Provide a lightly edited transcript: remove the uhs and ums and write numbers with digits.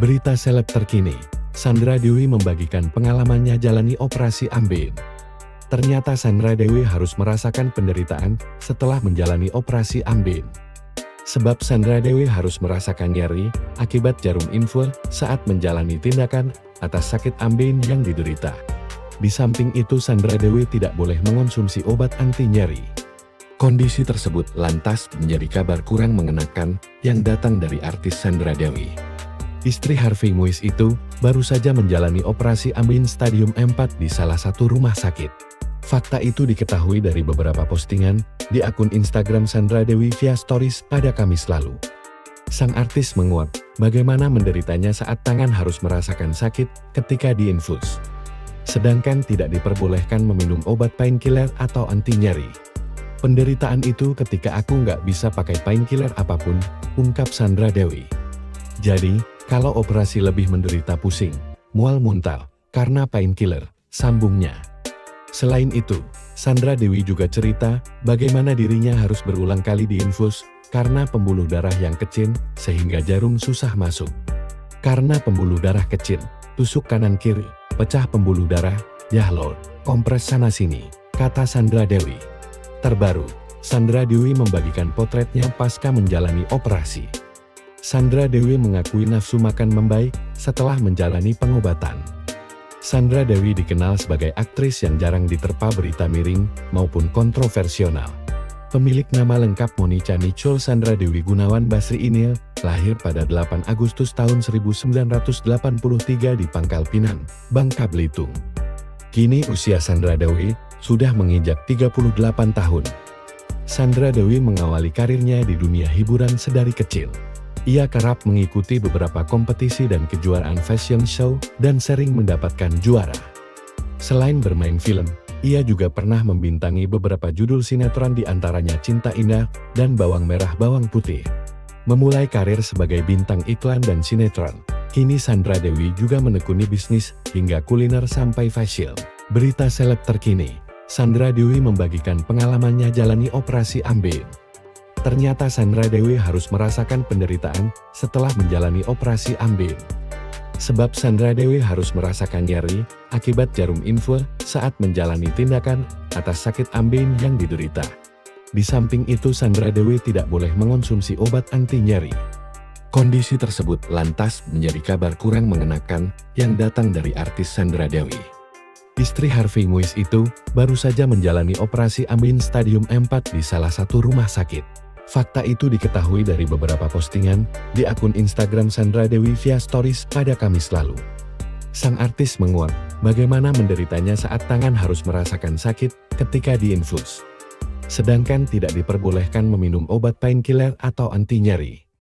Berita seleb terkini, Sandra Dewi membagikan pengalamannya jalani operasi ambien. Ternyata Sandra Dewi harus merasakan penderitaan setelah menjalani operasi ambien. Sebab Sandra Dewi harus merasakan nyeri akibat jarum infus saat menjalani tindakan atas sakit ambien yang diderita. Di samping itu Sandra Dewi tidak boleh mengonsumsi obat anti nyeri. Kondisi tersebut lantas menjadi kabar kurang mengenakan yang datang dari artis Sandra Dewi. Istri Harvey Muiz itu baru saja menjalani operasi ambien stadium 4 di salah satu rumah sakit. Fakta itu diketahui dari beberapa postingan di akun Instagram Sandra Dewi via stories pada Kamis lalu. Sang artis menguak bagaimana menderitanya saat tangan harus merasakan sakit ketika diinfus. Sedangkan tidak diperbolehkan meminum obat painkiller atau anti nyeri. Penderitaan itu ketika aku nggak bisa pakai painkiller apapun, ungkap Sandra Dewi. Jadi, kalau operasi lebih menderita pusing, mual muntah, karena painkiller, sambungnya. Selain itu, Sandra Dewi juga cerita bagaimana dirinya harus berulang kali diinfus karena pembuluh darah yang kecil sehingga jarum susah masuk. Karena pembuluh darah kecil, tusuk kanan kiri, pecah pembuluh darah, yah lord, kompres sana sini, kata Sandra Dewi. Terbaru, Sandra Dewi membagikan potretnya pasca menjalani operasi. Sandra Dewi mengakui nafsu makan membaik setelah menjalani pengobatan. Sandra Dewi dikenal sebagai aktris yang jarang diterpa berita miring maupun kontroversial. Pemilik nama lengkap Monica Nicole Sandra Dewi Gunawan Basri Inil, lahir pada 8 Agustus tahun 1983 di Pangkal Pinang, Bangka Belitung. Kini usia Sandra Dewi sudah menginjak 38 tahun. Sandra Dewi mengawali karirnya di dunia hiburan sedari kecil. Ia kerap mengikuti beberapa kompetisi dan kejuaraan fashion show dan sering mendapatkan juara. Selain bermain film, ia juga pernah membintangi beberapa judul sinetron di antaranya Cinta Indah dan Bawang Merah Bawang Putih. Memulai karir sebagai bintang iklan dan sinetron, kini Sandra Dewi juga menekuni bisnis hingga kuliner sampai fashion. Berita seleb terkini, Sandra Dewi membagikan pengalamannya jalani operasi ambien. Ternyata Sandra Dewi harus merasakan penderitaan setelah menjalani operasi ambien. Sebab Sandra Dewi harus merasakan nyeri akibat jarum infus saat menjalani tindakan atas sakit ambien yang diderita. Di samping itu Sandra Dewi tidak boleh mengonsumsi obat anti nyeri. Kondisi tersebut lantas menjadi kabar kurang mengenakan yang datang dari artis Sandra Dewi. Istri Harvey Muiz itu baru saja menjalani operasi ambien stadium 4 di salah satu rumah sakit. Fakta itu diketahui dari beberapa postingan di akun Instagram Sandra Dewi via stories pada Kamis lalu. Sang artis menguak bagaimana menderitanya saat tangan harus merasakan sakit ketika diinfus. Sedangkan tidak diperbolehkan meminum obat painkiller atau anti nyeri.